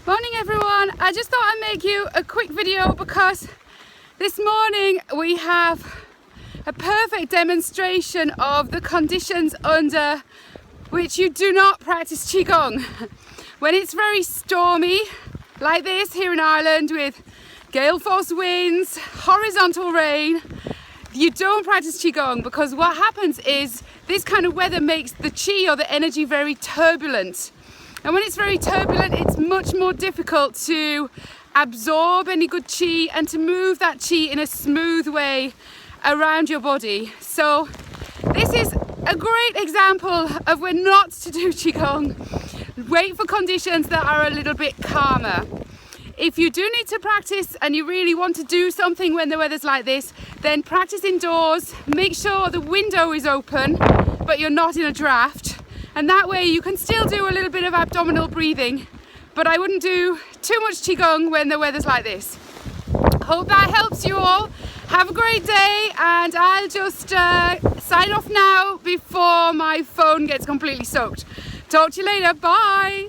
Morning everyone, I just thought I'd make you a quick video because this morning we have a perfect demonstration of the conditions under which you do not practice Qigong. When it's very stormy like this here in Ireland with gale force winds, horizontal rain, you don't practice Qigong because what happens is this kind of weather makes the Qi or the energy very turbulent. And when it's very turbulent, it's much more difficult to absorb any good Qi and to move that Qi in a smooth way around your body. So this is a great example of when not to do Qigong. Wait for conditions that are a little bit calmer. If you do need to practice and you really want to do something when the weather's like this, then practice indoors. Make sure the window is open, but you're not in a draft. And that way you can still do a little bit of abdominal breathing, but I wouldn't do too much Qigong when the weather's like this. Hope that helps you all. Have a great day, and I'll just sign off now before my phone gets completely soaked. Talk to you later, bye.